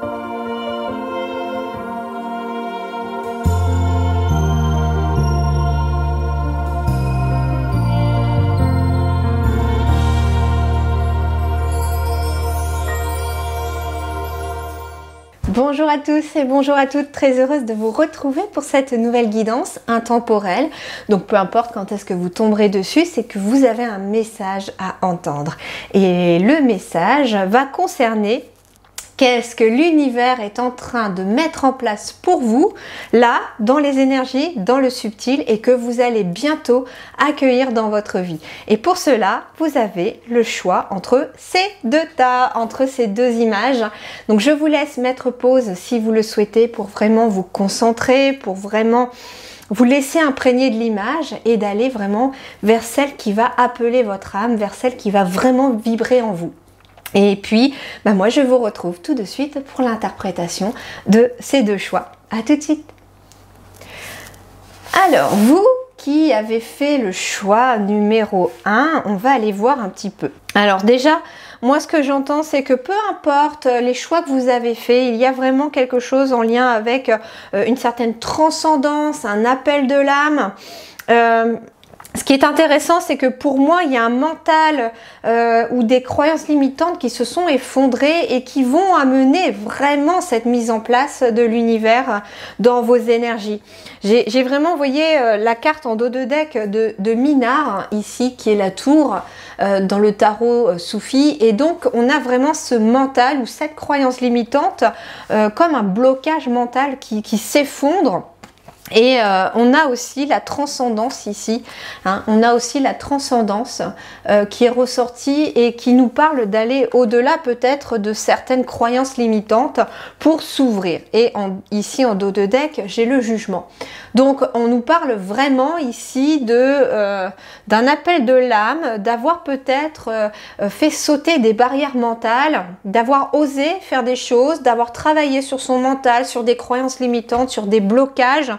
Bonjour à tous et bonjour à toutes, très heureuse de vous retrouver pour cette nouvelle guidance intemporelle. Donc peu importe quand est-ce que vous tomberez dessus, c'est que vous avez un message à entendre. Et le message va concerner qu'est-ce que l'univers est en train de mettre en place pour vous, là, dans les énergies, dans le subtil, et que vous allez bientôt accueillir dans votre vie. Et pour cela, vous avez le choix entre ces deux tas, entre ces deux images. Donc je vous laisse mettre pause si vous le souhaitez pour vraiment vous concentrer, pour vraiment vous laisser imprégner de l'image et d'aller vraiment vers celle qui va appeler votre âme, vers celle qui va vraiment vibrer en vous. Et puis, moi je vous retrouve tout de suite pour l'interprétation de ces deux choix. À tout de suite. Alors, vous qui avez fait le choix numéro 1, on va aller voir un petit peu. Alors déjà, moi ce que j'entends, c'est que peu importe les choix que vous avez faits, il y a vraiment quelque chose en lien avec une certaine transcendance, un appel de l'âme. Ce qui est intéressant, c'est que pour moi, il y a un mental ou des croyances limitantes qui se sont effondrées et qui vont amener vraiment cette mise en place de l'univers dans vos énergies. J'ai vraiment, vous voyez, la carte en dos de deck de Minar, ici, qui est la tour dans le tarot soufi. Et donc, on a vraiment ce mental ou cette croyance limitante comme un blocage mental qui s'effondre. Et on a aussi la transcendance ici, hein, on a aussi la transcendance qui est ressortie et qui nous parle d'aller au-delà peut-être de certaines croyances limitantes pour s'ouvrir. Et ici en dos de deck, j'ai le jugement. Donc on nous parle vraiment ici d'un appel de l'âme, d'avoir peut-être fait sauter des barrières mentales, d'avoir osé faire des choses, d'avoir travaillé sur son mental, sur des croyances limitantes, sur des blocages,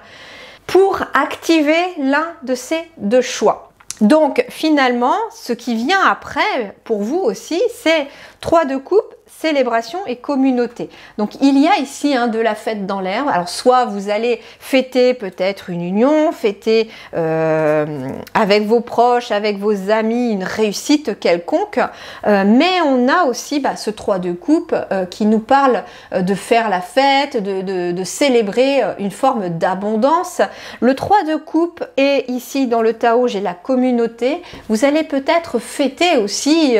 pour activer l'un de ces deux choix. Donc finalement, ce qui vient après, pour vous aussi, c'est 3 de coupe, célébration et communauté. Donc il y a ici de la fête dans l'air. Alors soit vous allez fêter peut-être une union, fêter avec vos proches, avec vos amis, une réussite quelconque, mais on a aussi ce 3 de coupe qui nous parle de faire la fête, de célébrer une forme d'abondance. Le 3 de coupe et ici dans le Tao, j'ai la communauté. Vous allez peut-être fêter aussi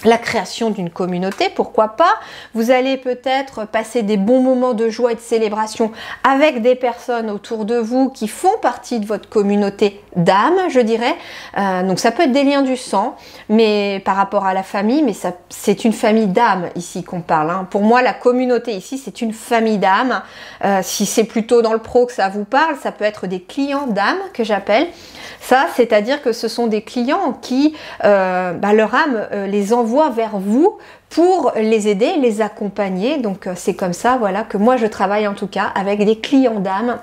la création d'une communauté, pourquoi pas. Vous allez peut-être passer des bons moments de joie et de célébration avec des personnes autour de vous qui font partie de votre communauté d'âme, je dirais. Donc ça peut être des liens du sang, mais par rapport à la famille, mais c'est une famille d'âme ici qu'on parle. Hein. Pour moi, la communauté ici, c'est une famille d'âme. Si c'est plutôt dans le pro que ça vous parle, ça peut être des clients d'âme que j'appelle. Ça, c'est-à-dire que ce sont des clients qui, leur âme les envoie vers vous pour les aider, les accompagner. Donc c'est comme ça, voilà, que moi je travaille en tout cas avec des clients d'âme.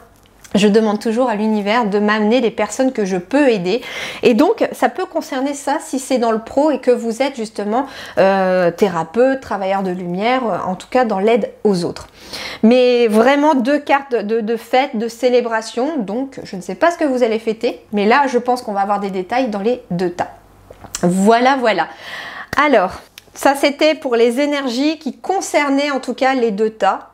Je demande toujours à l'univers de m'amener les personnes que je peux aider. Et donc, ça peut concerner ça si c'est dans le pro et que vous êtes justement thérapeute, travailleur de lumière, en tout cas dans l'aide aux autres. Mais vraiment 2 cartes de fête, de célébration. Donc, je ne sais pas ce que vous allez fêter, mais là, je pense qu'on va avoir des détails dans les 2 tas. Voilà, voilà. Alors, ça c'était pour les énergies qui concernaient en tout cas les 2 tas.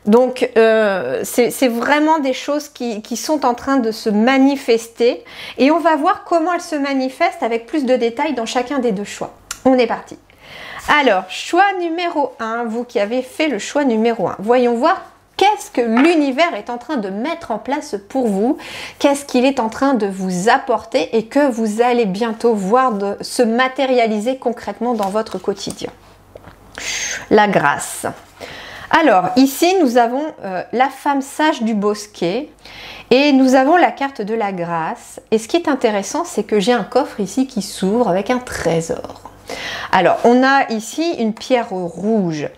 Donc, c'est vraiment des choses qui sont en train de se manifester. Et on va voir comment elles se manifestent avec plus de détails dans chacun des 2 choix. On est parti. Alors, choix numéro 1, vous qui avez fait le choix numéro 1. Voyons voir qu'est-ce que l'univers est en train de mettre en place pour vous. Qu'est-ce qu'il est en train de vous apporter et que vous allez bientôt voir se matérialiser concrètement dans votre quotidien. La grâce. Alors, ici, nous avons la femme sage du bosquet et nous avons la carte de la grâce. Et ce qui est intéressant, c'est que j'ai un coffre ici qui s'ouvre avec un trésor. Alors, on a ici une pierre rouge.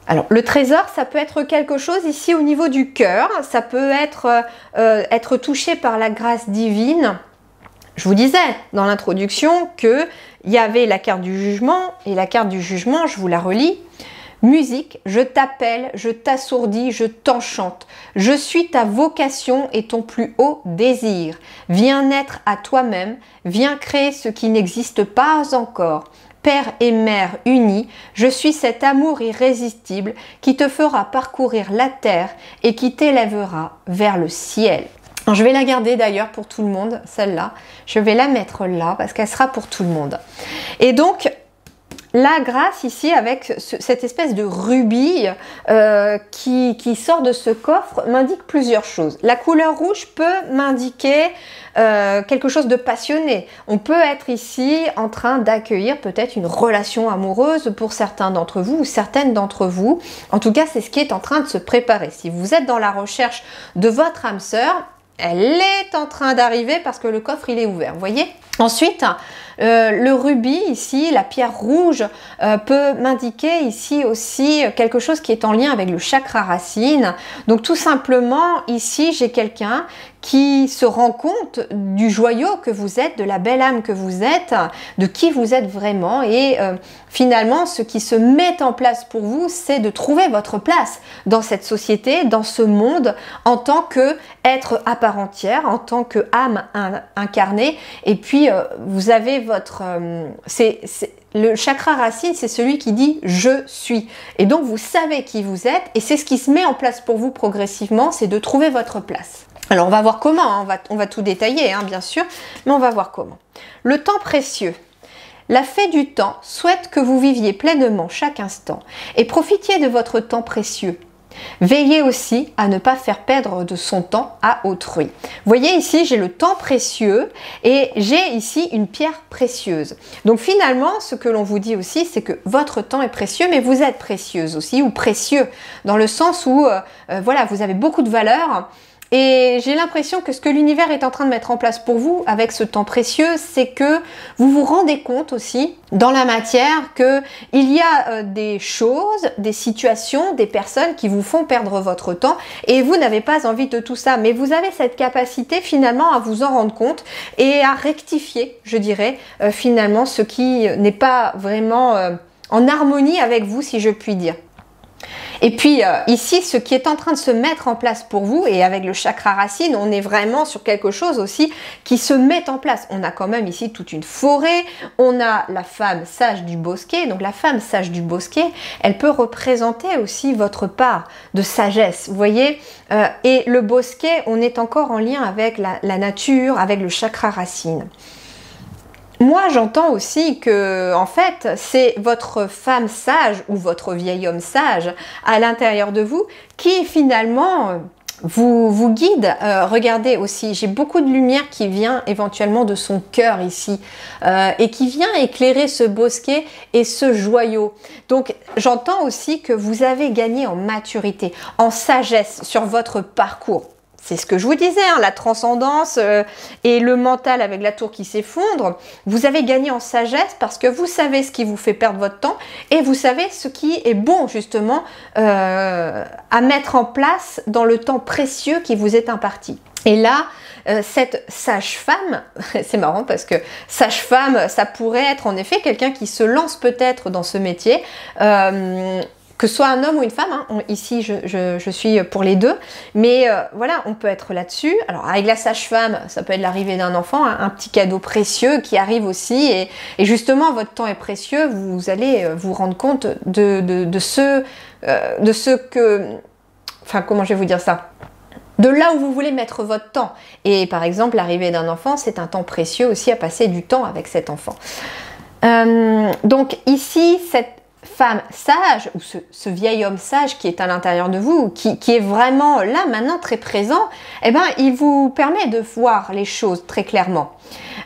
Alors, le trésor, ça peut être quelque chose ici au niveau du cœur. Ça peut être touché par la grâce divine. Je vous disais dans l'introduction qu'il y avait la carte du jugement. Et la carte du jugement, je vous la relis. Musique, je t'appelle, je t'assourdis, je t'enchante. Je suis ta vocation et ton plus haut désir. Viens naître à toi-même, viens créer ce qui n'existe pas encore. Père et mère unis, je suis cet amour irrésistible qui te fera parcourir la terre et qui t'élèvera vers le ciel. Alors, je vais la garder d'ailleurs pour tout le monde, celle-là. Je vais la mettre là parce qu'elle sera pour tout le monde. Et donc, la grâce ici avec cette espèce de rubis qui sort de ce coffre m'indique plusieurs choses. La couleur rouge peut m'indiquer quelque chose de passionné. On peut être ici en train d'accueillir peut-être une relation amoureuse pour certains d'entre vous ou certaines d'entre vous. En tout cas, c'est ce qui est en train de se préparer. Si vous êtes dans la recherche de votre âme sœur, elle est en train d'arriver parce que le coffre il est ouvert, vous voyez? Ensuite, le rubis ici, la pierre rouge, peut m'indiquer ici aussi quelque chose qui est en lien avec le chakra racine. Donc tout simplement, ici, j'ai quelqu'un qui se rend compte du joyau que vous êtes, de la belle âme que vous êtes, de qui vous êtes vraiment. Et finalement, ce qui se met en place pour vous, c'est de trouver votre place dans cette société, dans ce monde, en tant qu'être à part entière, en tant qu'âme incarnée. Et puis, vous avez votre... le chakra racine, c'est celui qui dit « je suis ». Et donc, vous savez qui vous êtes et c'est ce qui se met en place pour vous progressivement, c'est de trouver votre place. Alors, on va voir comment, hein. On va tout détailler, hein, bien sûr, mais on va voir comment. Le temps précieux. La fée du temps souhaite que vous viviez pleinement chaque instant et profitiez de votre temps précieux. Veillez aussi à ne pas faire perdre de son temps à autrui. Vous voyez ici, j'ai le temps précieux et j'ai ici une pierre précieuse. Donc finalement, ce que l'on vous dit aussi, c'est que votre temps est précieux, mais vous êtes précieuse aussi, ou précieux, dans le sens où voilà, vous avez beaucoup de valeur. Et j'ai l'impression que ce que l'univers est en train de mettre en place pour vous avec ce temps précieux, c'est que vous vous rendez compte aussi dans la matière qu'il y a des choses, des situations, des personnes qui vous font perdre votre temps et vous n'avez pas envie de tout ça. Mais vous avez cette capacité finalement à vous en rendre compte et à rectifier, je dirais, finalement ce qui n'est pas vraiment en harmonie avec vous, si je puis dire. Et puis ici, ce qui est en train de se mettre en place pour vous, et avec le chakra racine, on est vraiment sur quelque chose aussi qui se met en place. On a quand même ici toute une forêt, on a la femme sage du bosquet. Donc la femme sage du bosquet, elle peut représenter aussi votre part de sagesse, vous voyez. Et le bosquet, on est encore en lien avec la nature, avec le chakra racine. Moi, j'entends aussi que, en fait, c'est votre femme sage ou votre vieil homme sage à l'intérieur de vous qui, finalement, vous guide. Regardez aussi, j'ai beaucoup de lumière qui vient éventuellement de son cœur ici et qui vient éclairer ce bosquet et ce joyau. Donc, j'entends aussi que vous avez gagné en maturité, en sagesse sur votre parcours. C'est ce que je vous disais, hein, la transcendance et le mental avec la tour qui s'effondre. Vous avez gagné en sagesse parce que vous savez ce qui vous fait perdre votre temps et vous savez ce qui est bon justement à mettre en place dans le temps précieux qui vous est imparti. Et là, cette sage-femme, c'est marrant parce que sage-femme, ça pourrait être en effet quelqu'un qui se lance peut-être dans ce métier, que ce soit un homme ou une femme, hein. Ici je suis pour les deux, mais voilà, on peut être là-dessus. Alors avec la sage-femme, ça peut être l'arrivée d'un enfant, hein, un petit cadeau précieux qui arrive aussi, et justement votre temps est précieux, vous allez vous rendre compte de ce que, enfin comment je vais vous dire ça, de là où vous voulez mettre votre temps. Et par exemple, l'arrivée d'un enfant, c'est un temps précieux aussi à passer du temps avec cet enfant. Donc ici, cette femme sage ou ce vieil homme sage qui est à l'intérieur de vous, qui est vraiment là maintenant très présent, eh ben, il vous permet de voir les choses très clairement.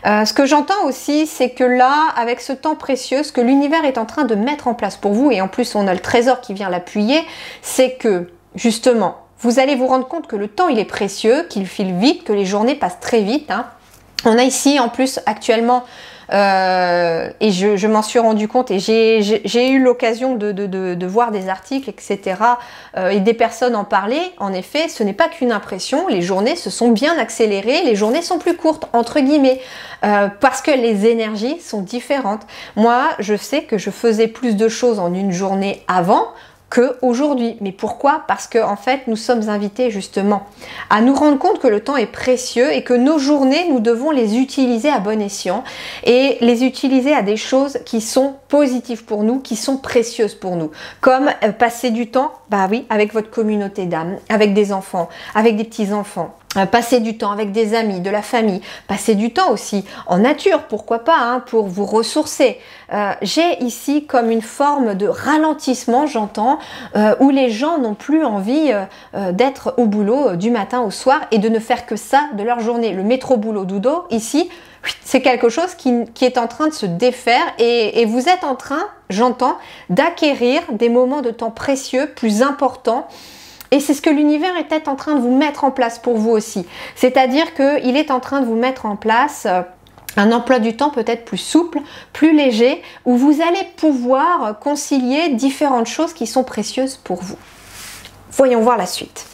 Ce que j'entends aussi, c'est que là, avec ce temps précieux, ce que l'univers est en train de mettre en place pour vous, et en plus on a le trésor qui vient l'appuyer, c'est que justement, vous allez vous rendre compte que le temps il est précieux, qu'il file vite, que les journées passent très vite, hein. On a ici en plus actuellement et je m'en suis rendu compte et j'ai eu l'occasion de voir des articles, etc. Et des personnes en parler. En effet, ce n'est pas qu'une impression, les journées se sont bien accélérées, les journées sont plus courtes, entre guillemets, parce que les énergies sont différentes. Moi, je sais que je faisais plus de choses en une journée avant qu'aujourd'hui. Mais pourquoi? Parce que en fait, nous sommes invités justement à nous rendre compte que le temps est précieux et que nos journées, nous devons les utiliser à bon escient et les utiliser à des choses qui sont positives pour nous, qui sont précieuses pour nous. Comme passer du temps, bah oui, avec votre communauté d'âme, avec des enfants, avec des petits-enfants. Passer du temps avec des amis, de la famille, passer du temps aussi en nature, pourquoi pas, hein, pour vous ressourcer. J'ai ici comme une forme de ralentissement, j'entends, où les gens n'ont plus envie d'être au boulot du matin au soir et de ne faire que ça de leur journée. Le métro boulot dodo, ici, c'est quelque chose qui est en train de se défaire et vous êtes en train, j'entends, d'acquérir des moments de temps précieux, plus importants. Et c'est ce que l'univers est peut-être en train de vous mettre en place pour vous aussi. C'est-à-dire qu'il est en train de vous mettre en place un emploi du temps peut-être plus souple, plus léger, où vous allez pouvoir concilier différentes choses qui sont précieuses pour vous. Voyons voir la suite.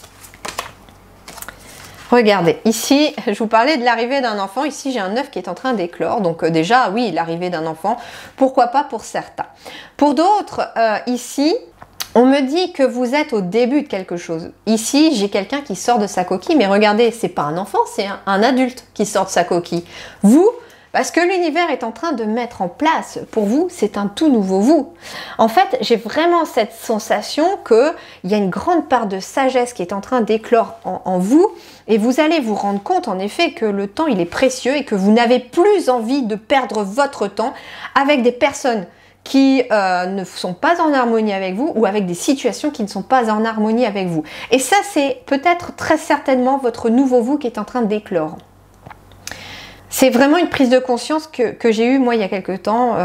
Regardez, ici, je vous parlais de l'arrivée d'un enfant. Ici, j'ai un œuf qui est en train d'éclore. Donc déjà, oui, l'arrivée d'un enfant, pourquoi pas pour certains. Pour d'autres, ici, on me dit que vous êtes au début de quelque chose. Ici, j'ai quelqu'un qui sort de sa coquille, mais regardez, c'est pas un enfant, c'est un adulte qui sort de sa coquille. Vous, parce que l'univers est en train de mettre en place, pour vous, c'est un tout nouveau vous. En fait, j'ai vraiment cette sensation qu'il y a une grande part de sagesse qui est en train d'éclore en vous, et vous allez vous rendre compte, en effet, que le temps, il est précieux, et que vous n'avez plus envie de perdre votre temps avec des personnes qui ne sont pas en harmonie avec vous ou avec des situations qui ne sont pas en harmonie avec vous. Et ça, c'est peut-être très certainement votre nouveau vous qui est en train d'éclore. C'est vraiment une prise de conscience que j'ai eue moi il y a quelques temps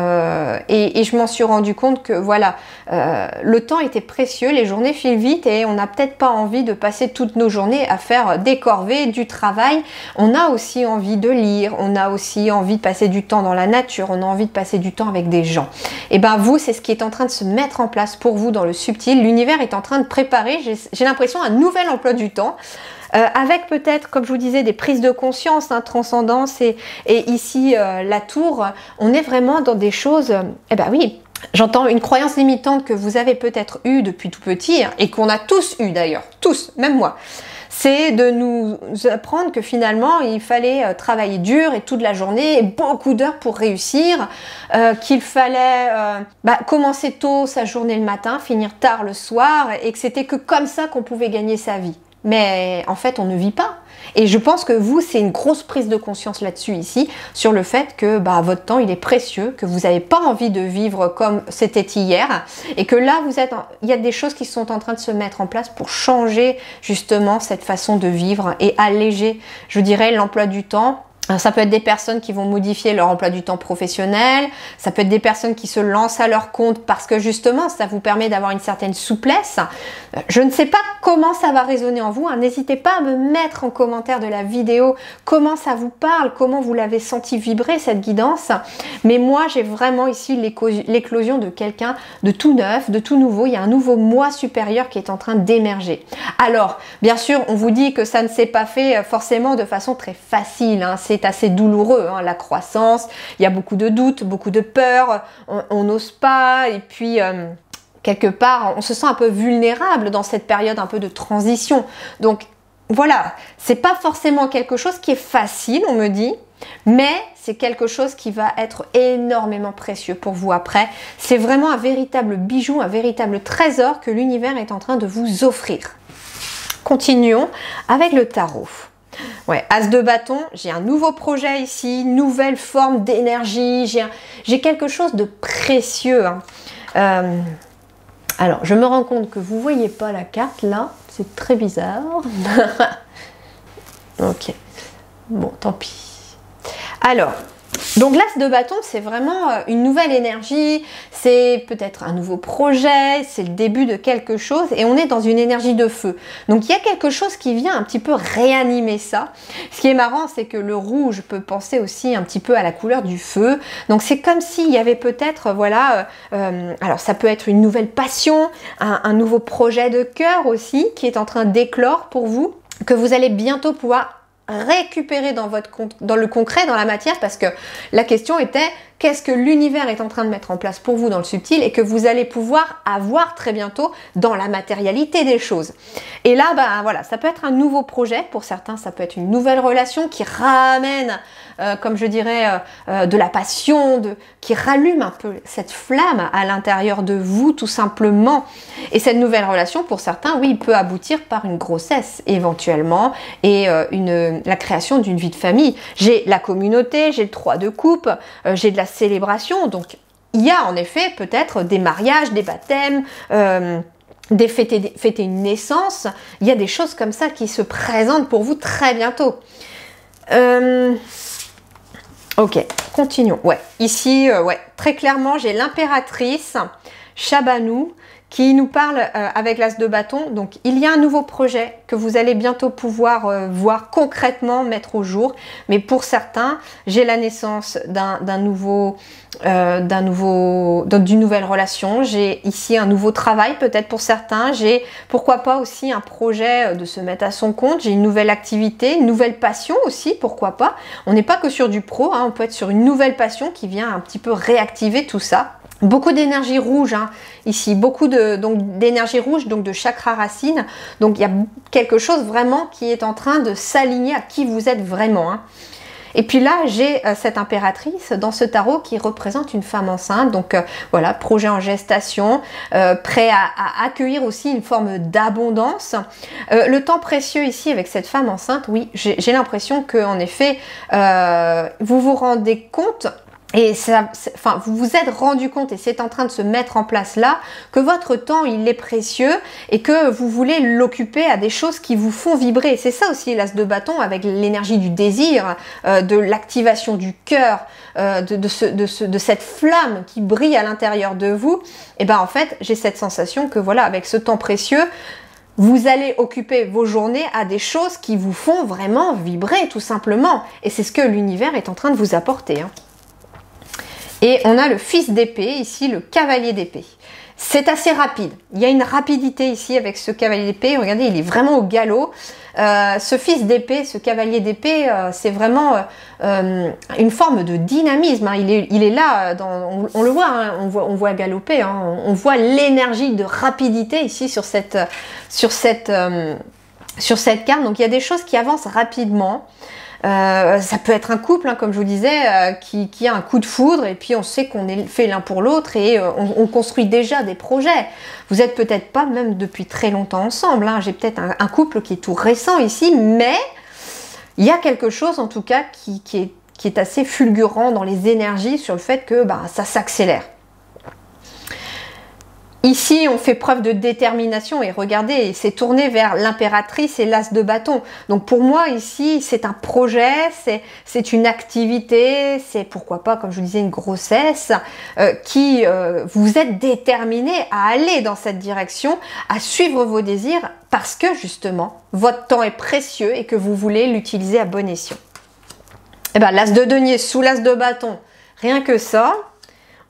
et je m'en suis rendu compte que voilà, le temps était précieux, les journées filent vite et on n'a peut-être pas envie de passer toutes nos journées à faire des corvées, du travail. On a aussi envie de lire, on a aussi envie de passer du temps dans la nature, on a envie de passer du temps avec des gens. Et ben vous, c'est ce qui est en train de se mettre en place pour vous dans le subtil. L'univers est en train de préparer, j'ai l'impression, un nouvel emploi du temps. Avec peut-être, comme je vous disais, des prises de conscience, hein, transcendance et ici la tour, on est vraiment dans des choses, eh ben oui, j'entends une croyance limitante que vous avez peut-être eue depuis tout petit hein, et qu'on a tous eu d'ailleurs, tous, même moi. C'est de nous apprendre que finalement il fallait travailler dur et toute la journée et beaucoup d'heures pour réussir, qu'il fallait commencer tôt sa journée le matin, finir tard le soir et que c'était que comme ça qu'on pouvait gagner sa vie. Mais en fait, on ne vit pas. Et je pense que vous, c'est une grosse prise de conscience là-dessus ici, sur le fait que votre temps, il est précieux, que vous n'avez pas envie de vivre comme c'était hier, et que là, il y a des choses qui sont en train de se mettre en place pour changer justement cette façon de vivre et alléger, je dirais, l'emploi du temps. Ça peut être des personnes qui vont modifier leur emploi du temps professionnel, ça peut être des personnes qui se lancent à leur compte parce que justement ça vous permet d'avoir une certaine souplesse. Je ne sais pas comment ça va résonner en vous, hein. N'hésitez pas à me mettre en commentaire de la vidéo comment ça vous parle, comment vous l'avez senti vibrer cette guidance. Mais moi j'ai vraiment ici l'éclosion de quelqu'un de tout neuf, de tout nouveau. Il y a un nouveau moi supérieur qui est en train d'émerger. Alors bien sûr on vous dit que ça ne s'est pas fait forcément de façon très facile, hein. C'est assez douloureux, hein, la croissance, il y a beaucoup de doutes, beaucoup de peurs, on n'ose pas et puis quelque part on se sent un peu vulnérable dans cette période un peu de transition. Donc voilà, c'est pas forcément quelque chose qui est facile, on me dit, mais c'est quelque chose qui va être énormément précieux pour vous après. C'est vraiment un véritable bijou, un véritable trésor que l'univers est en train de vous offrir. Continuons avec le tarot. Ouais, As de bâton, j'ai un nouveau projet ici, nouvelle forme d'énergie, j'ai quelque chose de précieux. Hein. Alors, je me rends compte que vous ne voyez pas la carte là, c'est très bizarre. Ok, bon, tant pis. Alors, Donc l'as de bâton, c'est vraiment une nouvelle énergie, c'est peut-être un nouveau projet, c'est le début de quelque chose et on est dans une énergie de feu. Donc il y a quelque chose qui vient un petit peu réanimer ça. Ce qui est marrant, c'est que le rouge peut penser aussi un petit peu à la couleur du feu. Donc c'est comme s'il y avait peut-être, voilà, alors ça peut être une nouvelle passion, un nouveau projet de cœur aussi qui est en train d'éclore pour vous, que vous allez bientôt pouvoir récupérer dans le concret, dans la matière, parce que la question était qu'est-ce que l'univers est en train de mettre en place pour vous dans le subtil et que vous allez pouvoir avoir très bientôt dans la matérialité des choses. Et là, ben voilà, ça peut être un nouveau projet, pour certains ça peut être une nouvelle relation qui ramène, comme je dirais, de la passion, qui rallume un peu cette flamme à l'intérieur de vous tout simplement. Et cette nouvelle relation, pour certains, oui, peut aboutir par une grossesse éventuellement et la création d'une vie de famille. J'ai la communauté, j'ai le 3 de coupe, j'ai de la célébration, donc il y a en effet peut-être des mariages, des baptêmes, fêter une naissance, il y a des choses comme ça qui se présentent pour vous très bientôt. Ok, continuons. Ouais, ici, ouais, très clairement, j'ai l'impératrice Shabanou qui nous parle avec l'as de bâton. Donc, il y a un nouveau projet que vous allez bientôt pouvoir voir concrètement mettre au jour. Mais pour certains, j'ai la naissance d'une nouvelle relation. J'ai ici un nouveau travail peut-être pour certains. J'ai pourquoi pas aussi un projet de se mettre à son compte. J'ai une nouvelle activité, une nouvelle passion aussi, pourquoi pas. On n'est pas que sur du pro, hein, on peut être sur une nouvelle passion qui vient un petit peu réactiver tout ça. Beaucoup d'énergie rouge, hein, ici, beaucoup d'énergie rouge, donc de chakra racine. Donc il y a quelque chose vraiment qui est en train de s'aligner à qui vous êtes vraiment. Hein. Et puis là, j'ai cette impératrice dans ce tarot qui représente une femme enceinte. Donc voilà, projet en gestation, prêt à accueillir aussi une forme d'abondance. Le temps précieux ici avec cette femme enceinte, oui, j'ai l'impression qu'en effet, vous vous rendez compte. Et ça, enfin, vous vous êtes rendu compte, et c'est en train de se mettre en place là, que votre temps, il est précieux et que vous voulez l'occuper à des choses qui vous font vibrer. C'est ça aussi l'as de bâton avec l'énergie du désir, de l'activation du cœur, de cette flamme qui brille à l'intérieur de vous. Et ben en fait, j'ai cette sensation que voilà, avec ce temps précieux, vous allez occuper vos journées à des choses qui vous font vraiment vibrer, tout simplement. Et c'est ce que l'univers est en train de vous apporter. Hein. Et on a le fils d'épée, ici le cavalier d'épée. C'est assez rapide. Il y a une rapidité ici avec ce cavalier d'épée. Regardez, il est vraiment au galop. Ce fils d'épée, ce cavalier d'épée, c'est vraiment une forme de dynamisme. Hein. Il est là, on le voit, hein, on voit galoper. Hein. On voit l'énergie de rapidité ici sur cette carte. Donc il y a des choses qui avancent rapidement. Ça peut être un couple, hein, comme je vous disais, qui a un coup de foudre et puis on sait qu'on est fait l'un pour l'autre et on construit déjà des projets. Vous n'êtes peut-être pas même depuis très longtemps ensemble. Hein. J'ai peut-être un couple qui est tout récent ici, mais il y a quelque chose en tout cas qui est assez fulgurant dans les énergies sur le fait que ça s'accélère. Ici, on fait preuve de détermination et regardez, c'est tourné vers l'impératrice et l'as de bâton. Donc pour moi, ici, c'est un projet, c'est une activité, c'est pourquoi pas, comme je vous disais, une grossesse qui vous êtes déterminé à aller dans cette direction, à suivre vos désirs parce que justement, votre temps est précieux et que vous voulez l'utiliser à bon escient. Et bien, l'as de denier sous l'as de bâton, rien que ça.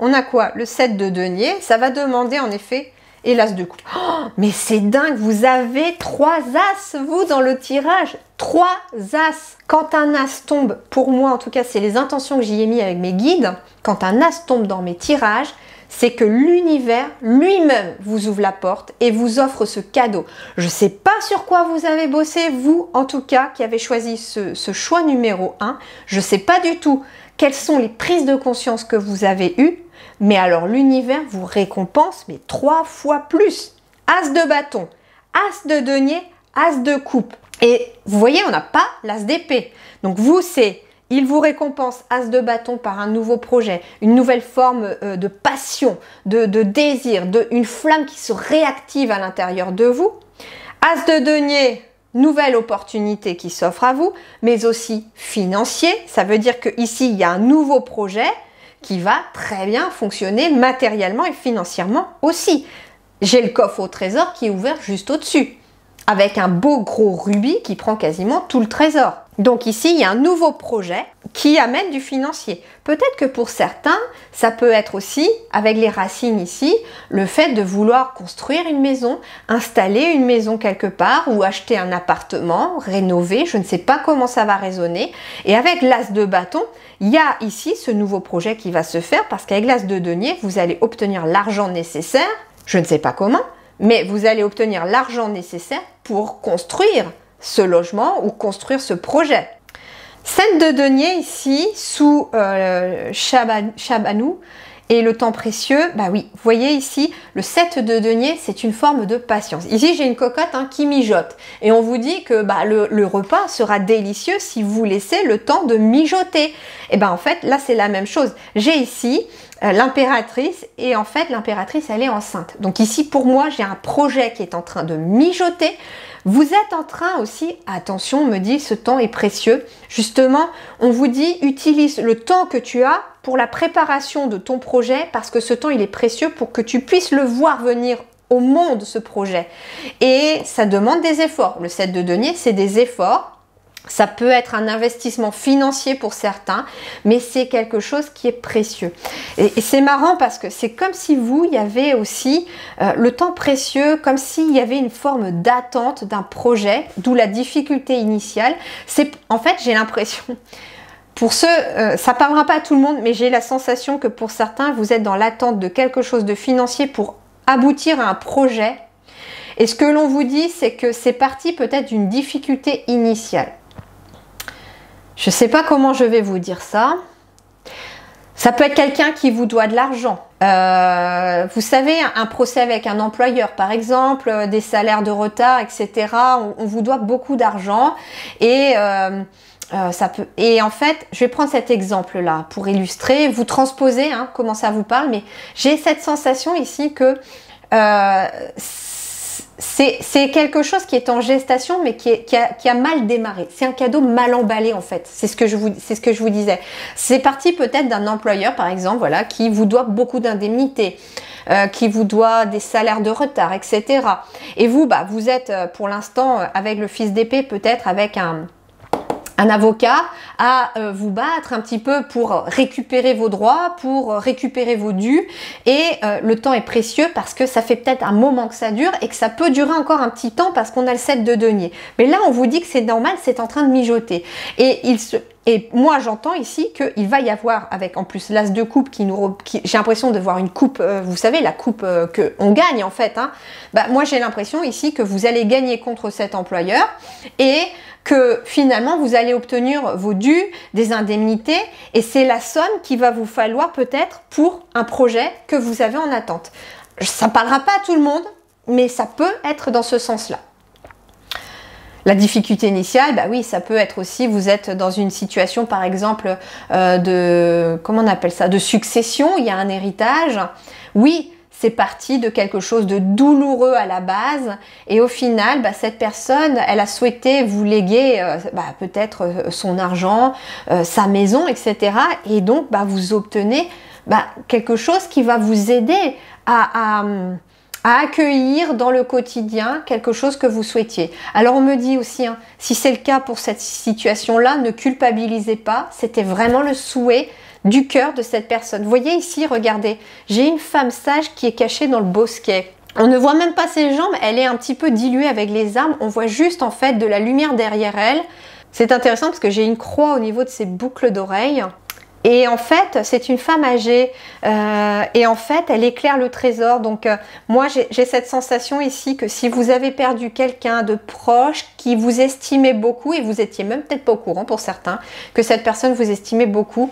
On a quoi? Le 7 de denier, ça va demander en effet, et l'as de coupe. Oh, mais c'est dingue, vous avez 3 as, vous, dans le tirage. 3 as. Quand un as tombe, pour moi en tout cas, c'est les intentions que j'y ai mis avec mes guides. Quand un as tombe dans mes tirages, c'est que l'univers lui-même vous ouvre la porte et vous offre ce cadeau. Je ne sais pas sur quoi vous avez bossé, vous, en tout cas, qui avez choisi ce choix numéro 1. Je ne sais pas du tout quelles sont les prises de conscience que vous avez eues. Mais alors l'univers vous récompense, mais 3 fois plus. As de bâton, as de denier, as de coupe. Et vous voyez, on n'a pas l'as d'épée. Donc vous, il vous récompense as de bâton par un nouveau projet, une nouvelle forme de passion, de désir, une flamme qui se réactive à l'intérieur de vous. As de denier, nouvelle opportunité qui s'offre à vous, mais aussi financier. Ça veut dire que ici il y a un nouveau projet qui va très bien fonctionner matériellement et financièrement aussi. J'ai le coffre au trésor qui est ouvert juste au-dessus, avec un beau gros rubis qui prend quasiment tout le trésor. Donc ici, il y a un nouveau projet qui amène du financier. Peut-être que pour certains, ça peut être aussi, avec les racines ici, le fait de vouloir construire une maison, installer une maison quelque part ou acheter un appartement, rénover, je ne sais pas comment ça va résonner. Et avec l'as de bâton, il y a ici ce nouveau projet qui va se faire parce qu'avec l'as de denier, vous allez obtenir l'argent nécessaire, je ne sais pas comment, mais vous allez obtenir l'argent nécessaire pour construire ce logement ou construire ce projet. 7 de denier ici sous Shabanou et le temps précieux, bah oui, vous voyez ici, le 7 de denier, c'est une forme de patience. Ici, j'ai une cocotte qui mijote et on vous dit que le repas sera délicieux si vous laissez le temps de mijoter. Et ben en fait, là, c'est la même chose. J'ai ici l'impératrice et en fait, l'impératrice, elle est enceinte. Donc ici, pour moi, j'ai un projet qui est en train de mijoter. Vous êtes en train aussi, attention, on me dit, ce temps est précieux. Justement, on vous dit, utilise le temps que tu as pour la préparation de ton projet parce que ce temps, il est précieux pour que tu puisses le voir venir au monde, ce projet. Et ça demande des efforts. Le 7 de denier, c'est des efforts. Ça peut être un investissement financier pour certains, mais c'est quelque chose qui est précieux. Et c'est marrant parce que c'est comme si il y avait aussi le temps précieux, comme s'il y avait une forme d'attente d'un projet, d'où la difficulté initiale. En fait, j'ai l'impression, pour ceux, ça ne parlera pas à tout le monde, mais j'ai la sensation que pour certains, vous êtes dans l'attente de quelque chose de financier pour aboutir à un projet. Et ce que l'on vous dit, c'est que c'est parti peut-être d'une difficulté initiale. Je ne sais pas comment je vais vous dire ça. Ça peut être quelqu'un qui vous doit de l'argent. Vous savez, un procès avec un employeur, par exemple, des salaires de retard, etc. On vous doit beaucoup d'argent et et en fait, je vais prendre cet exemple-là pour illustrer, vous transposer comment ça vous parle, mais j'ai cette sensation ici que c'est quelque chose qui est en gestation, mais qui a mal démarré. C'est un cadeau mal emballé, en fait. C'est ce que je vous disais. C'est parti peut-être d'un employeur, par exemple, voilà, qui vous doit beaucoup d'indemnités, qui vous doit des salaires de retard, etc. Et vous, vous êtes pour l'instant avec le fils d'épée, peut-être avec un avocat à vous battre un petit peu pour récupérer vos droits, pour récupérer vos dus et le temps est précieux parce que ça fait peut-être un moment que ça dure et que ça peut durer encore un petit temps parce qu'on a le 7 de denier. Mais là, on vous dit que c'est normal, c'est en train de mijoter. Et moi, j'entends ici qu'il va y avoir, avec en plus l'as de coupe j'ai l'impression de voir une coupe, vous savez, la coupe qu'on gagne en fait. Moi, j'ai l'impression ici que vous allez gagner contre cet employeur et que finalement, vous allez obtenir vos dus, des indemnités et c'est la somme qu'il va vous falloir peut-être pour un projet que vous avez en attente. Ça ne parlera pas à tout le monde, mais ça peut être dans ce sens-là. La difficulté initiale, oui, ça peut être aussi, vous êtes dans une situation par exemple comment on appelle ça, de succession, il y a un héritage. Oui, c'est parti de quelque chose de douloureux à la base et au final, cette personne, elle a souhaité vous léguer peut-être son argent, sa maison, etc. Et donc, vous obtenez quelque chose qui va vous aider à accueillir dans le quotidien quelque chose que vous souhaitiez. Alors on me dit aussi, si c'est le cas pour cette situation-là, ne culpabilisez pas, c'était vraiment le souhait du cœur de cette personne. Vous voyez ici, regardez, j'ai une femme sage qui est cachée dans le bosquet. On ne voit même pas ses jambes, elle est un petit peu diluée avec les arbres, on voit juste en fait de la lumière derrière elle. C'est intéressant parce que j'ai une croix au niveau de ses boucles d'oreilles. Et en fait, c'est une femme âgée et en fait, elle éclaire le trésor. Donc, moi, j'ai cette sensation ici que si vous avez perdu quelqu'un de proche qui vous estimait beaucoup, et vous étiez même peut-être pas au courant pour certains, que cette personne vous estimait beaucoup,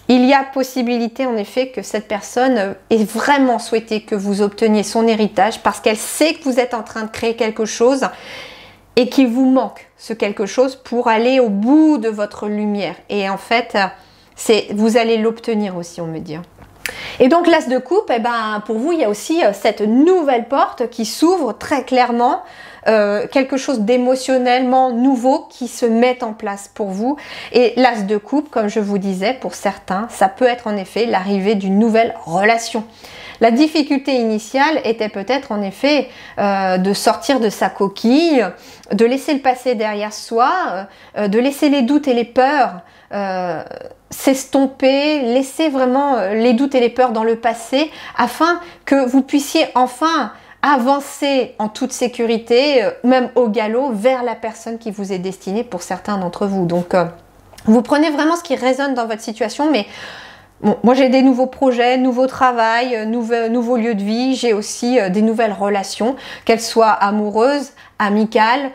il y a possibilité en effet que cette personne ait vraiment souhaité que vous obteniez son héritage parce qu'elle sait que vous êtes en train de créer quelque chose et qu'il vous manque ce quelque chose pour aller au bout de votre lumière. Et en fait, vous allez l'obtenir aussi, on me dit. Et donc l'As de coupe, pour vous, il y a aussi cette nouvelle porte qui s'ouvre très clairement, quelque chose d'émotionnellement nouveau qui se met en place pour vous. Et l'As de coupe, comme je vous disais, pour certains, ça peut être en effet l'arrivée d'une nouvelle relation. La difficulté initiale était peut-être en effet de sortir de sa coquille, de laisser le passé derrière soi, de laisser les doutes et les peurs s'estomper, laisser vraiment les doutes et les peurs dans le passé afin que vous puissiez enfin avancer en toute sécurité, même au galop, vers la personne qui vous est destinée pour certains d'entre vous. Donc, vous prenez vraiment ce qui résonne dans votre situation, mais bon, moi j'ai des nouveaux projets, nouveau travail, nouveau lieu de vie, j'ai aussi des nouvelles relations, qu'elles soient amoureuses, amicales,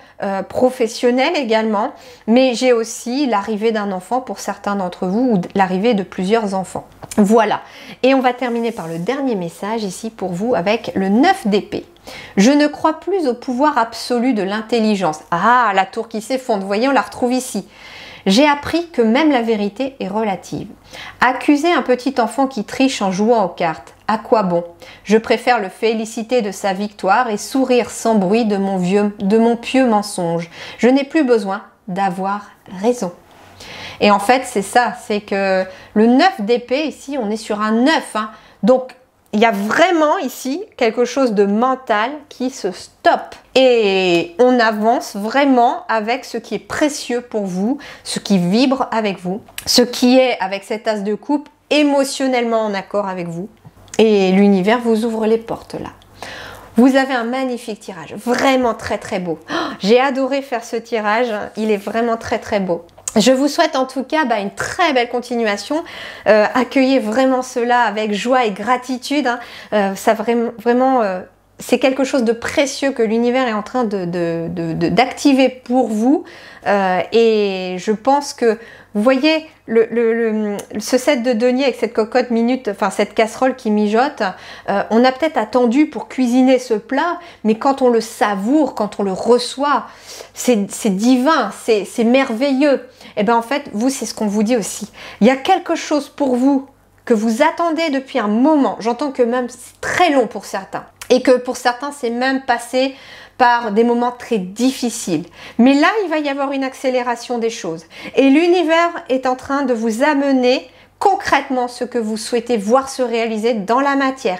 professionnelles également, mais j'ai aussi l'arrivée d'un enfant pour certains d'entre vous ou l'arrivée de plusieurs enfants. Voilà, et on va terminer par le dernier message ici pour vous avec le 9 d'épée. Je ne crois plus au pouvoir absolu de l'intelligence. Ah, la tour qui s'effondre, vous voyez, on la retrouve ici. J'ai appris que même la vérité est relative. Accuser un petit enfant qui triche en jouant aux cartes, à quoi bon? Je préfère le féliciter de sa victoire et sourire sans bruit de mon pieux mensonge. Je n'ai plus besoin d'avoir raison. Et en fait, c'est ça, c'est que le 9 d'épée, ici, on est sur un 9. Hein. Donc, il y a vraiment ici quelque chose de mental qui se stoppe. Et on avance vraiment avec ce qui est précieux pour vous, ce qui vibre avec vous, ce qui est, avec cet as de coupe, émotionnellement en accord avec vous. Et l'univers vous ouvre les portes là. Vous avez un magnifique tirage, vraiment très très beau. Oh, j'ai adoré faire ce tirage, il est vraiment très très beau. Je vous souhaite en tout cas une très belle continuation. Accueillez vraiment cela avec joie et gratitude. Hein. Ça vraiment c'est quelque chose de précieux que l'univers est en train d'activer pour vous. Et je pense que, vous voyez, ce set de denier avec cette cocotte minute, enfin cette casserole qui mijote, on a peut-être attendu pour cuisiner ce plat, mais quand on le savoure, quand on le reçoit, c'est divin, c'est merveilleux. Et bien en fait, vous, c'est ce qu'on vous dit aussi. Il y a quelque chose pour vous que vous attendez depuis un moment. J'entends que même c'est très long pour certains. Et que pour certains, c'est même passé par des moments très difficiles. Mais là, il va y avoir une accélération des choses. Et l'univers est en train de vous amener concrètement ce que vous souhaitez voir se réaliser dans la matière.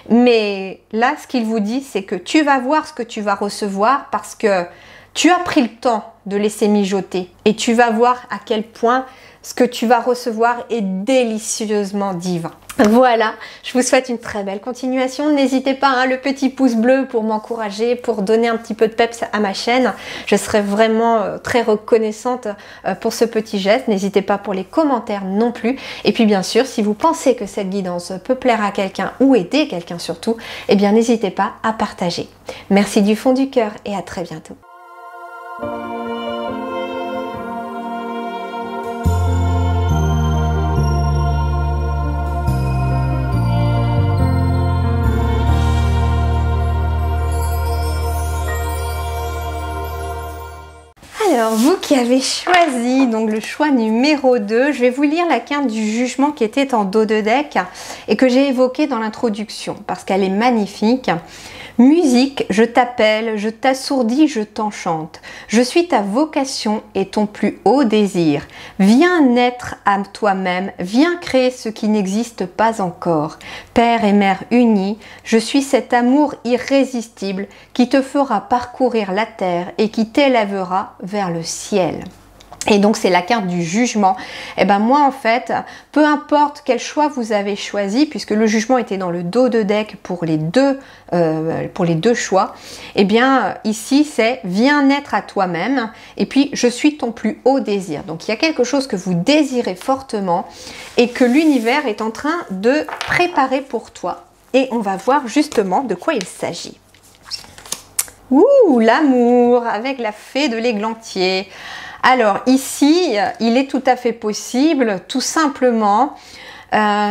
Mais là, ce qu'il vous dit, c'est que tu vas voir ce que tu vas recevoir parce que tu as pris le temps de laisser mijoter. Et tu vas voir à quel point ce que tu vas recevoir est délicieusement divin. Voilà, je vous souhaite une très belle continuation. N'hésitez pas, hein, le petit pouce bleu pour m'encourager, pour donner un petit peu de peps à ma chaîne. Je serai vraiment très reconnaissante pour ce petit geste. N'hésitez pas pour les commentaires non plus. Et puis bien sûr, si vous pensez que cette guidance peut plaire à quelqu'un ou aider quelqu'un surtout, eh bien n'hésitez pas à partager. Merci du fond du cœur et à très bientôt. Alors, vous qui avez choisi donc le choix numéro 2, je vais vous lire la carte du jugement qui était en dos de deck et que j'ai évoquée dans l'introduction parce qu'elle est magnifique. Musique, je t'appelle, je t'assourdis, je t'enchante. Je suis ta vocation et ton plus haut désir. Viens naître à toi-même, viens créer ce qui n'existe pas encore. Père et mère unis, je suis cet amour irrésistible qui te fera parcourir la terre et qui t'élèvera vers le ciel. Et donc c'est la carte du jugement. Et ben moi en fait, peu importe quel choix vous avez choisi, puisque le jugement était dans le dos de deck pour les deux choix, et bien ici c'est viens naître à toi-même et puis je suis ton plus haut désir. Donc il y a quelque chose que vous désirez fortement et que l'univers est en train de préparer pour toi. Et on va voir justement de quoi il s'agit. Ouh, l'amour avec la fée de l'églantier. Alors ici, il est tout à fait possible, tout simplement,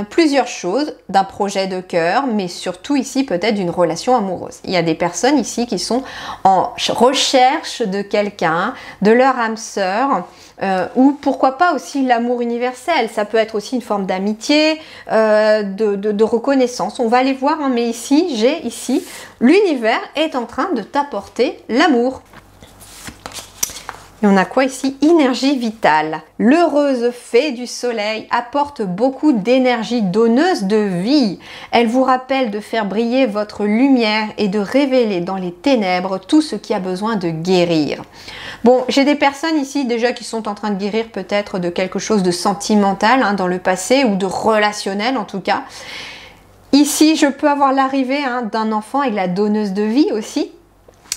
plusieurs choses, d'un projet de cœur, mais surtout ici peut-être d'une relation amoureuse. Il y a des personnes ici qui sont en recherche de quelqu'un, de leur âme sœur, ou pourquoi pas aussi l'amour universel. Ça peut être aussi une forme d'amitié, de reconnaissance. On va aller voir, hein, mais ici, j'ai ici, l'univers est en train de t'apporter l'amour. Et on a quoi ici? Énergie vitale. L'heureuse fée du soleil apporte beaucoup d'énergie donneuse de vie. Elle vous rappelle de faire briller votre lumière et de révéler dans les ténèbres tout ce qui a besoin de guérir. Bon, j'ai des personnes ici déjà qui sont en train de guérir peut-être de quelque chose de sentimental, hein, dans le passé, ou de relationnel en tout cas. Ici, je peux avoir l'arrivée, hein, d'un enfant avec la donneuse de vie aussi.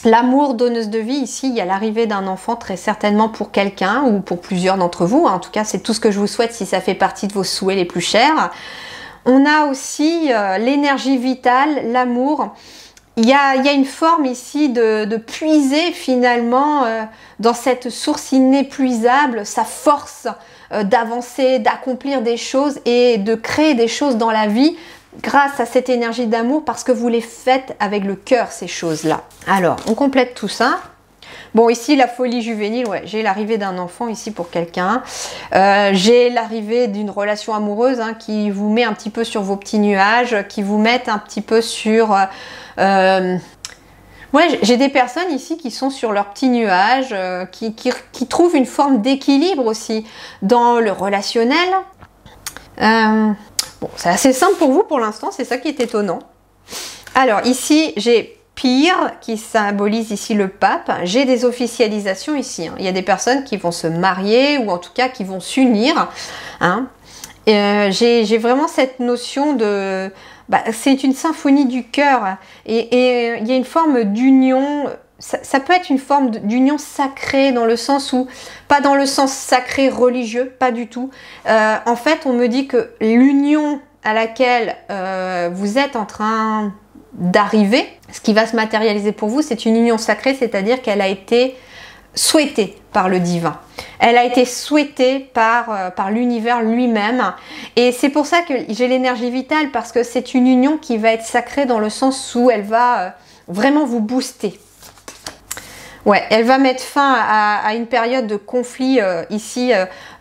L'amour donneuse de vie, ici, il y a l'arrivée d'un enfant très certainement pour quelqu'un ou pour plusieurs d'entre vous. En tout cas, c'est tout ce que je vous souhaite si ça fait partie de vos souhaits les plus chers. On a aussi l'énergie vitale, l'amour. Il y a une forme ici de puiser finalement dans cette source inépuisable sa force d'avancer, d'accomplir des choses et de créer des choses dans la vie grâce à cette énergie d'amour, parce que vous les faites avec le cœur, ces choses-là. Alors, on complète tout ça. Bon, ici, la folie juvénile, ouais, j'ai l'arrivée d'un enfant ici pour quelqu'un. J'ai l'arrivée d'une relation amoureuse, hein, qui vous met un petit peu sur vos petits nuages, qui vous met un petit peu sur... Ouais, j'ai des personnes ici qui sont sur leurs petits nuages, qui trouvent une forme d'équilibre aussi dans le relationnel. Bon, c'est assez simple pour vous pour l'instant, c'est ça qui est étonnant. Alors ici, j'ai Pire qui symbolise ici le pape. J'ai des officialisations ici, hein. Il y a des personnes qui vont se marier ou en tout cas qui vont s'unir, hein. J'ai vraiment cette notion de... c'est une symphonie du cœur et il y a une forme d'union. Ça peut être une forme d'union sacrée dans le sens où, pas dans le sens sacré religieux, pas du tout. En fait, on me dit que l'union à laquelle vous êtes en train d'arriver, ce qui va se matérialiser pour vous, c'est une union sacrée, c'est-à-dire qu'elle a été souhaitée par le divin. Elle a été souhaitée par l'univers lui-même. Et c'est pour ça que j'ai l'énergie vitale, parce que c'est une union qui va être sacrée dans le sens où elle va vraiment vous booster. Ouais, elle va mettre fin à une période de conflit ici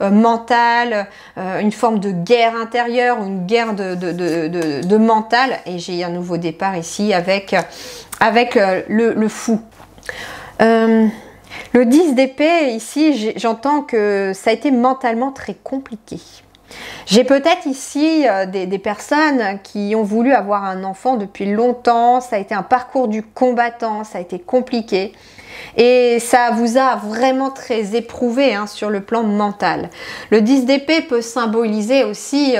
mental, une forme de guerre intérieure, une guerre de mental. Et j'ai un nouveau départ ici avec le fou. Le 10 d'épée, ici, j'entends que ça a été mentalement très compliqué. J'ai peut-être ici des personnes qui ont voulu avoir un enfant depuis longtemps. Ça a été un parcours du combattant, ça a été compliqué. Et ça vous a vraiment très éprouvé, hein, sur le plan mental. Le 10 d'épée peut symboliser aussi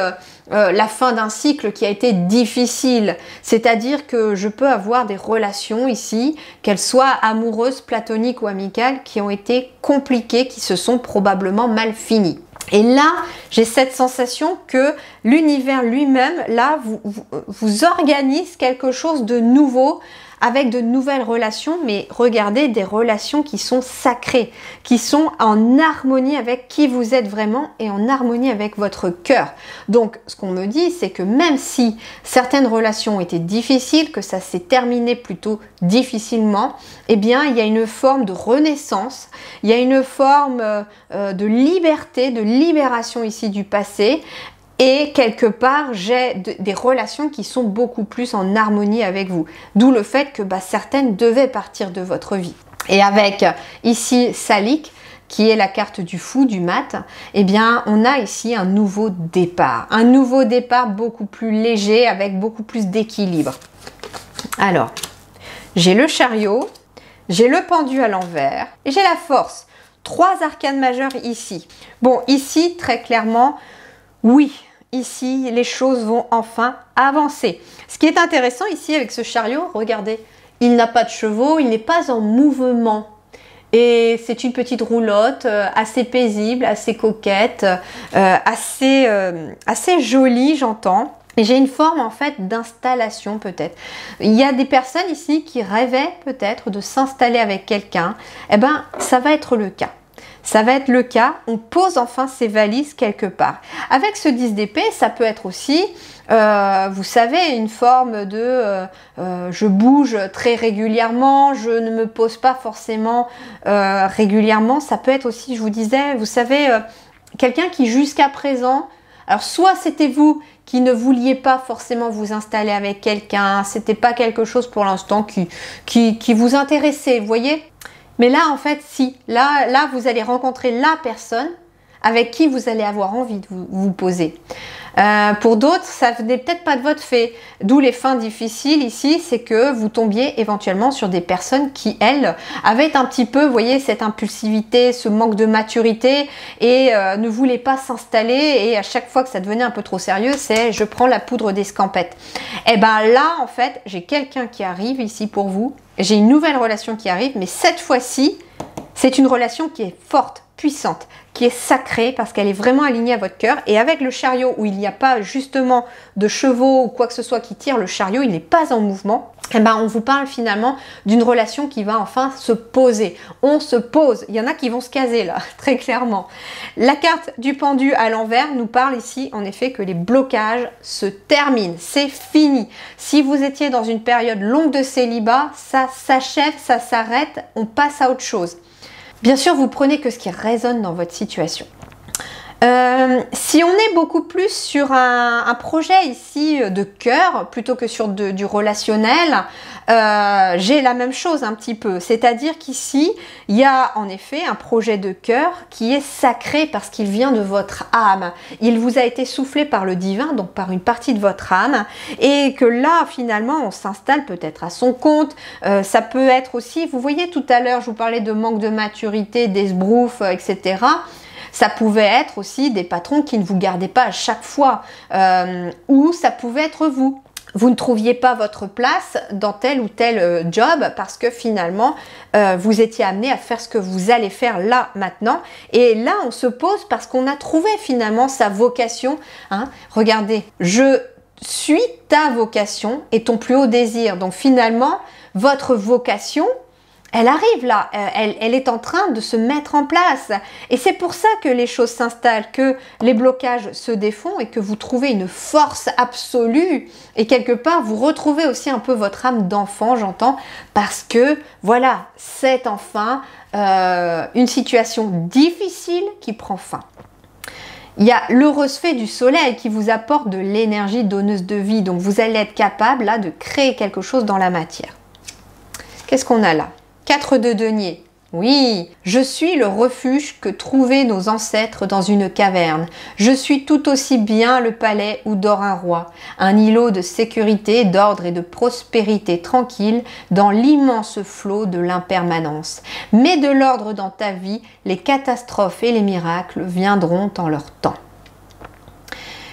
la fin d'un cycle qui a été difficile. C'est-à-dire que je peux avoir des relations ici, qu'elles soient amoureuses, platoniques ou amicales, qui ont été compliquées, qui se sont probablement mal finies. Et là, j'ai cette sensation que l'univers lui-même, là, vous organise quelque chose de nouveau, avec de nouvelles relations, mais regardez, des relations qui sont sacrées, qui sont en harmonie avec qui vous êtes vraiment et en harmonie avec votre cœur. Donc, ce qu'on me dit, c'est que même si certaines relations ont été difficiles, que ça s'est terminé plutôt difficilement, eh bien, il y a une forme de renaissance, il y a une forme de liberté, de libération ici du passé. Et quelque part, j'ai des relations qui sont beaucoup plus en harmonie avec vous. D'où le fait que certaines devaient partir de votre vie. Et avec ici Salik, qui est la carte du fou, du mat, eh bien, on a ici un nouveau départ. Un nouveau départ beaucoup plus léger, avec beaucoup plus d'équilibre. Alors, j'ai le chariot, j'ai le pendu à l'envers et j'ai la force. 3 arcanes majeures ici. Bon, ici, très clairement, oui. Ici, les choses vont enfin avancer. Ce qui est intéressant ici avec ce chariot, regardez, il n'a pas de chevaux, il n'est pas en mouvement. Et c'est une petite roulotte assez paisible, assez coquette, assez jolie, j'entends. Et j'ai une forme en fait d'installation peut-être. Il y a des personnes ici qui rêvaient peut-être de s'installer avec quelqu'un. Eh bien, ça va être le cas. Ça va être le cas, on pose enfin ses valises quelque part. Avec ce 10 d'épée, ça peut être aussi, vous savez, une forme de je bouge très régulièrement, je ne me pose pas forcément régulièrement. Ça peut être aussi, je vous disais, vous savez, quelqu'un qui jusqu'à présent, alors soit c'était vous qui ne vouliez pas forcément vous installer avec quelqu'un, c'était pas quelque chose pour l'instant qui vous intéressait, vous voyez? Mais là, en fait, si. Là, vous allez rencontrer la personne avec qui vous allez avoir envie de vous poser. Pour d'autres, ça venait peut-être pas de votre fait. D'où les fins difficiles ici, c'est que vous tombiez éventuellement sur des personnes qui, elles, avaient un petit peu, vous voyez, cette impulsivité, ce manque de maturité et ne voulaient pas s'installer. Et à chaque fois que ça devenait un peu trop sérieux, c'est je prends la poudre d'escampette. Et ben là, en fait, j'ai quelqu'un qui arrive ici pour vous. J'ai une nouvelle relation qui arrive, mais cette fois-ci, c'est une relation qui est forte, puissante, qui est sacrée parce qu'elle est vraiment alignée à votre cœur. Et avec le chariot où il n'y a pas justement de chevaux ou quoi que ce soit qui tire le chariot, il n'est pas en mouvement. Et ben on vous parle finalement d'une relation qui va enfin se poser. On se pose. Il y en a qui vont se caser là, très clairement. La carte du pendu à l'envers nous parle ici en effet que les blocages se terminent. C'est fini. Si vous étiez dans une période longue de célibat, ça s'achève, ça s'arrête, on passe à autre chose. Bien sûr, vous prenez que ce qui résonne dans votre situation. Si on est beaucoup plus sur un projet ici de cœur plutôt que sur du relationnel, j'ai la même chose un petit peu. C'est-à-dire qu'ici, il y a en effet un projet de cœur qui est sacré parce qu'il vient de votre âme. Il vous a été soufflé par le divin, donc par une partie de votre âme. Et que là, finalement, on s'installe peut-être à son compte. Ça peut être aussi, vous voyez tout à l'heure, je vous parlais de manque de maturité, d'esbrouf, etc. Ça pouvait être aussi des patrons qui ne vous gardaient pas à chaque fois. Ou ça pouvait être vous. Vous ne trouviez pas votre place dans tel ou tel job parce que finalement, vous étiez amené à faire ce que vous allez faire là, maintenant. Et là, on se pose parce qu'on a trouvé finalement sa vocation. Hein. Regardez, je suis ta vocation et ton plus haut désir. Donc finalement, votre vocation, elle arrive là, elle est en train de se mettre en place. Et c'est pour ça que les choses s'installent, que les blocages se défont et que vous trouvez une force absolue. Et quelque part, vous retrouvez aussi un peu votre âme d'enfant, j'entends, parce que voilà, c'est enfin une situation difficile qui prend fin. Il y a l'heureuse fée du soleil qui vous apporte de l'énergie donneuse de vie. Donc vous allez être capable là de créer quelque chose dans la matière. Qu'est-ce qu'on a là ? 4 de denier. Oui, je suis le refuge que trouvaient nos ancêtres dans une caverne. Je suis tout aussi bien le palais où dort un roi, un îlot de sécurité, d'ordre et de prospérité tranquille dans l'immense flot de l'impermanence. Mais de l'ordre dans ta vie, les catastrophes et les miracles viendront en leur temps.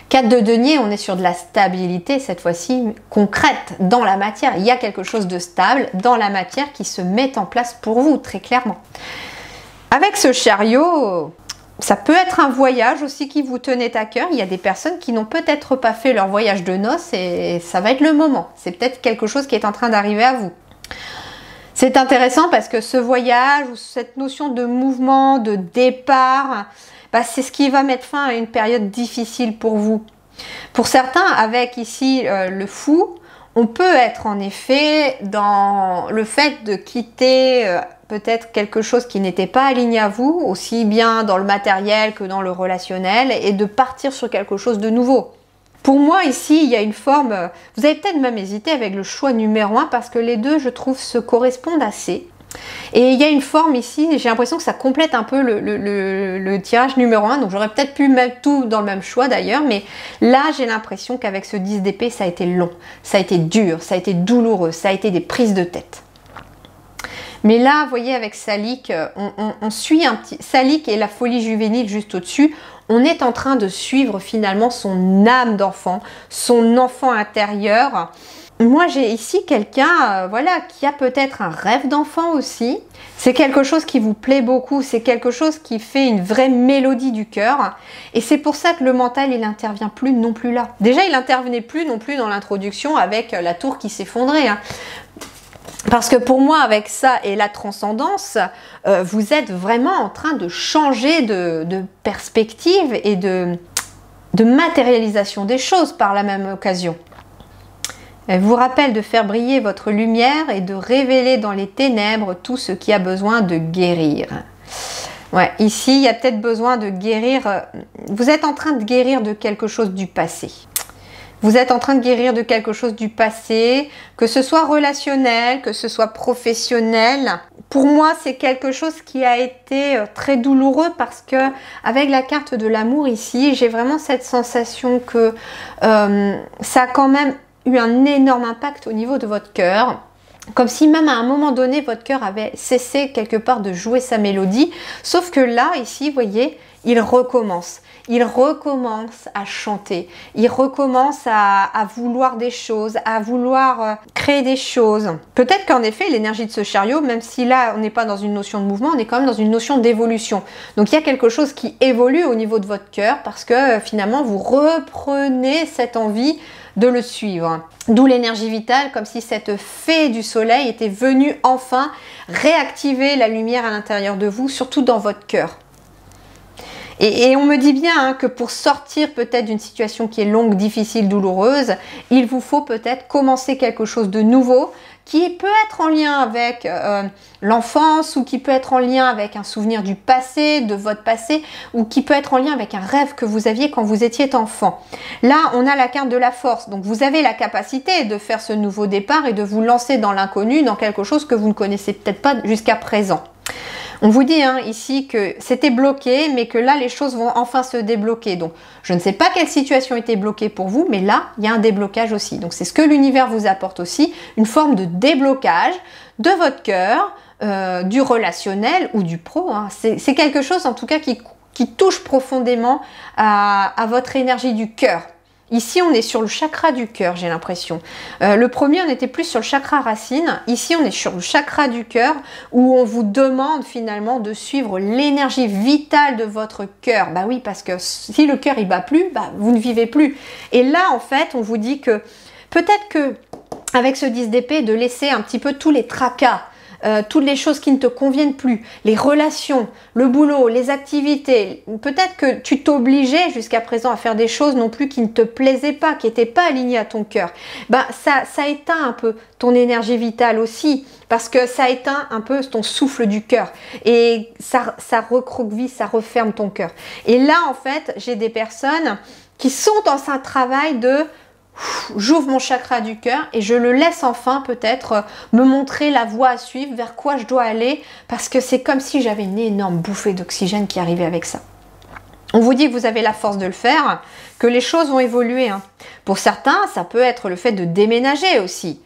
4 de denier, on est sur de la stabilité cette fois-ci concrète dans la matière. Il y a quelque chose de stable dans la matière qui se met en place pour vous, très clairement. Avec ce chariot, ça peut être un voyage aussi qui vous tenait à cœur. Il y a des personnes qui n'ont peut-être pas fait leur voyage de noces et ça va être le moment. C'est peut-être quelque chose qui est en train d'arriver à vous. C'est intéressant parce que ce voyage ou cette notion de mouvement, de départ, c'est ce qui va mettre fin à une période difficile pour vous. Pour certains, avec ici le fou, on peut être en effet dans le fait de quitter peut-être quelque chose qui n'était pas aligné à vous, aussi bien dans le matériel que dans le relationnel, et de partir sur quelque chose de nouveau. Pour moi, ici, il y a une forme... Vous avez peut-être même hésité avec le choix numéro 1 parce que les deux, je trouve, se correspondent assez. Et il y a une forme ici, j'ai l'impression que ça complète un peu le tirage numéro 1, donc j'aurais peut-être pu mettre tout dans le même choix d'ailleurs, mais là j'ai l'impression qu'avec ce 10 d'épée, ça a été long, ça a été dur, ça a été douloureux, ça a été des prises de tête. Mais là, vous voyez, avec Salik, on suit un petit... Salik et la folie juvénile juste au-dessus, on est en train de suivre finalement son âme d'enfant, son enfant intérieur. Moi, j'ai ici quelqu'un voilà, qui a peut-être un rêve d'enfant aussi. C'est quelque chose qui vous plaît beaucoup, c'est quelque chose qui fait une vraie mélodie du cœur. Et c'est pour ça que le mental, il n'intervient plus non plus là. Déjà, il n'intervenait plus non plus dans l'introduction avec la tour qui s'effondrait. Hein. Parce que pour moi, avec ça et la transcendance, vous êtes vraiment en train de changer de perspective et de matérialisation des choses par la même occasion. Elle vous rappelle de faire briller votre lumière et de révéler dans les ténèbres tout ce qui a besoin de guérir. Ouais, ici, il y a peut-être besoin de guérir. Vous êtes en train de guérir de quelque chose du passé. Vous êtes en train de guérir de quelque chose du passé, que ce soit relationnel, que ce soit professionnel. Pour moi, c'est quelque chose qui a été très douloureux parce que avec la carte de l'amour ici, j'ai vraiment cette sensation que ça a quand même eu un énorme impact au niveau de votre cœur. Comme si même à un moment donné, votre cœur avait cessé quelque part de jouer sa mélodie. Sauf que là, ici, vous voyez, il recommence. Il recommence à chanter. Il recommence à vouloir des choses, à vouloir créer des choses. Peut-être qu'en effet, l'énergie de ce chariot, même si là, on n'est pas dans une notion de mouvement, on est quand même dans une notion d'évolution. Donc, il y a quelque chose qui évolue au niveau de votre cœur parce que finalement, vous reprenez cette envie de le suivre. D'où l'énergie vitale, comme si cette fée du soleil était venue enfin réactiver la lumière à l'intérieur de vous, surtout dans votre cœur. Et on me dit bien que pour sortir peut-être d'une situation qui est longue, difficile, douloureuse, il vous faut peut-être commencer quelque chose de nouveau qui peut être en lien avec l'enfance ou qui peut être en lien avec un souvenir du passé, de votre passé, ou qui peut être en lien avec un rêve que vous aviez quand vous étiez enfant. Là, on a la carte de la force, donc vous avez la capacité de faire ce nouveau départ et de vous lancer dans l'inconnu, dans quelque chose que vous ne connaissez peut-être pas jusqu'à présent. On vous dit ici que c'était bloqué, mais que là, les choses vont enfin se débloquer. Donc, je ne sais pas quelle situation était bloquée pour vous, mais là, il y a un déblocage aussi. Donc, c'est ce que l'univers vous apporte aussi, une forme de déblocage de votre cœur, du relationnel ou du pro. C'est quelque chose, en tout cas, qui touche profondément à votre énergie du cœur. Ici, on est sur le chakra du cœur, j'ai l'impression. Le premier, on était plus sur le chakra racine. Ici, on est sur le chakra du cœur où on vous demande finalement de suivre l'énergie vitale de votre cœur. Bah oui, parce que si le cœur il bat plus, vous ne vivez plus. Et là, en fait, on vous dit que peut-être que avec ce 10 d'épée, de laisser un petit peu tous les tracas, toutes les choses qui ne te conviennent plus, les relations, le boulot, les activités. Peut-être que tu t'obligeais jusqu'à présent à faire des choses non plus qui ne te plaisaient pas, qui n'étaient pas alignées à ton cœur. Ça éteint un peu ton énergie vitale aussi, parce que ça éteint un peu ton souffle du cœur. Et ça recroqueville, ça referme ton cœur. Et là, en fait, j'ai des personnes qui sont dans un travail de... J'ouvre mon chakra du cœur et je le laisse enfin peut-être me montrer la voie à suivre, vers quoi je dois aller, parce que c'est comme si j'avais une énorme bouffée d'oxygène qui arrivait avec ça. On vous dit que vous avez la force de le faire, que les choses vont évoluer. Pour certains, ça peut être le fait de déménager aussi.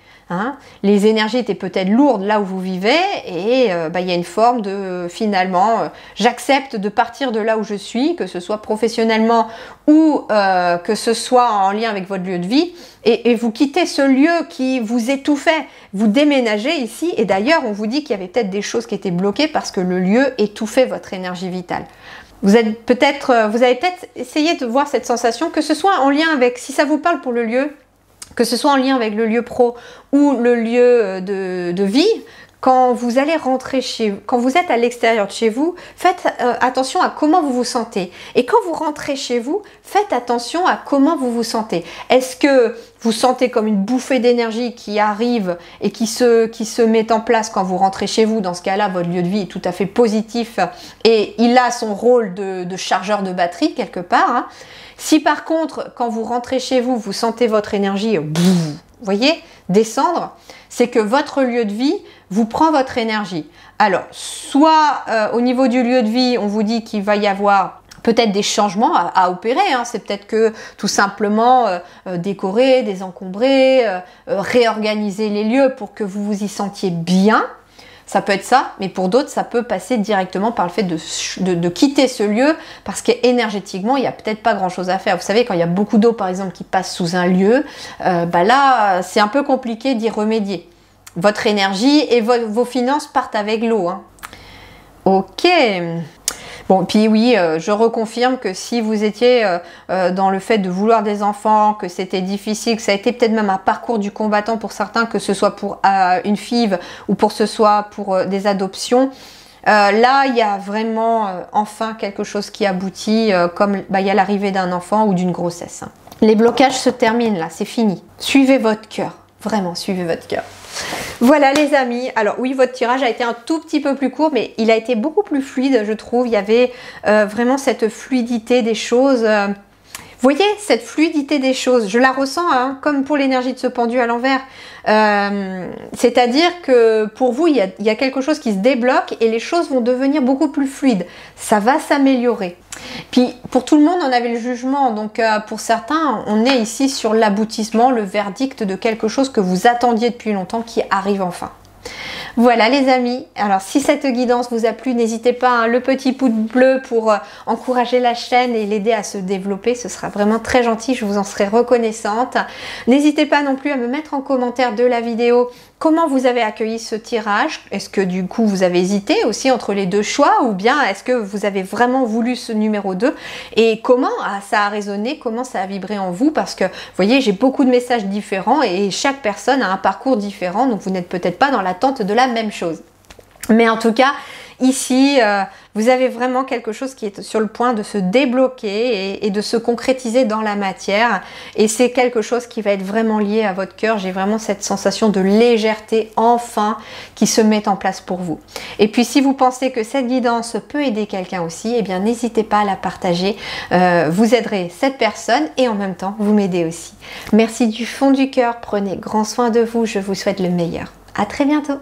Les énergies étaient peut-être lourdes là où vous vivez et il y a une forme de finalement j'accepte de partir de là où je suis, que ce soit professionnellement ou que ce soit en lien avec votre lieu de vie et vous quittez ce lieu qui vous étouffait, vous déménagez ici et d'ailleurs on vous dit qu'il y avait peut-être des choses qui étaient bloquées parce que le lieu étouffait votre énergie vitale. Vous avez peut-être essayé de voir cette sensation, que ce soit en lien avec, si ça vous parle pour le lieu, que ce soit en lien avec le lieu pro ou le lieu de vie, quand vous allez rentrer chez vous, quand vous êtes à l'extérieur de chez vous, faites attention à comment vous vous sentez. Et quand vous rentrez chez vous, faites attention à comment vous vous sentez. Est-ce que vous sentez comme une bouffée d'énergie qui arrive et qui se met en place quand vous rentrez chez vous? Dans ce cas-là, votre lieu de vie est tout à fait positif et il a son rôle de chargeur de batterie quelque part. Si par contre, quand vous rentrez chez vous, vous sentez votre énergie, vous voyez, descendre, c'est que votre lieu de vie vous prend votre énergie. Alors, soit au niveau du lieu de vie, on vous dit qu'il va y avoir peut-être des changements à opérer. C'est peut-être que tout simplement décorer, désencombrer, réorganiser les lieux pour que vous vous y sentiez bien. Ça peut être ça, mais pour d'autres, ça peut passer directement par le fait de quitter ce lieu parce qu'énergétiquement, il n'y a peut-être pas grand-chose à faire. Vous savez, quand il y a beaucoup d'eau, par exemple, qui passe sous un lieu, là, c'est un peu compliqué d'y remédier. Votre énergie et vos finances partent avec l'eau. Ok. Bon, puis oui, je reconfirme que si vous étiez dans le fait de vouloir des enfants, que c'était difficile, que ça a été peut-être même un parcours du combattant pour certains, que ce soit pour une FIV ou pour ce soit pour des adoptions, là, il y a vraiment enfin quelque chose qui aboutit, comme il y a l'arrivée d'un enfant ou d'une grossesse. Les blocages se terminent là, c'est fini. Suivez votre cœur, vraiment, suivez votre cœur. Voilà les amis, alors oui, votre tirage a été un tout petit peu plus court, mais il a été beaucoup plus fluide, je trouve. Il y avait vraiment cette fluidité des choses. Vous voyez, cette fluidité des choses, je la ressens hein, comme pour l'énergie de ce pendu à l'envers. C'est-à-dire que pour vous, il y a quelque chose qui se débloque et les choses vont devenir beaucoup plus fluides. Ça va s'améliorer. Puis pour tout le monde, on avait le jugement. Donc pour certains, on est ici sur l'aboutissement, le verdict de quelque chose que vous attendiez depuis longtemps qui arrive enfin. Voilà les amis, alors si cette guidance vous a plu, n'hésitez pas, hein, le petit pouce bleu pour encourager la chaîne et l'aider à se développer, ce sera vraiment très gentil, je vous en serai reconnaissante. N'hésitez pas non plus à me mettre en commentaire de la vidéo comment vous avez accueilli ce tirage. Est-ce que du coup vous avez hésité aussi entre les deux choix ou bien est-ce que vous avez vraiment voulu ce numéro 2 et comment ça a résonné, comment ça a vibré en vous, parce que vous voyez j'ai beaucoup de messages différents et chaque personne a un parcours différent, donc vous n'êtes peut-être pas dans l'attente de la même chose. Mais en tout cas, ici, vous avez vraiment quelque chose qui est sur le point de se débloquer et de se concrétiser dans la matière. Et c'est quelque chose qui va être vraiment lié à votre cœur. J'ai vraiment cette sensation de légèreté enfin qui se met en place pour vous. Et puis si vous pensez que cette guidance peut aider quelqu'un aussi, eh bien n'hésitez pas à la partager. Vous aiderez cette personne et en même temps, vous m'aidez aussi. Merci du fond du cœur. Prenez grand soin de vous. Je vous souhaite le meilleur. À très bientôt.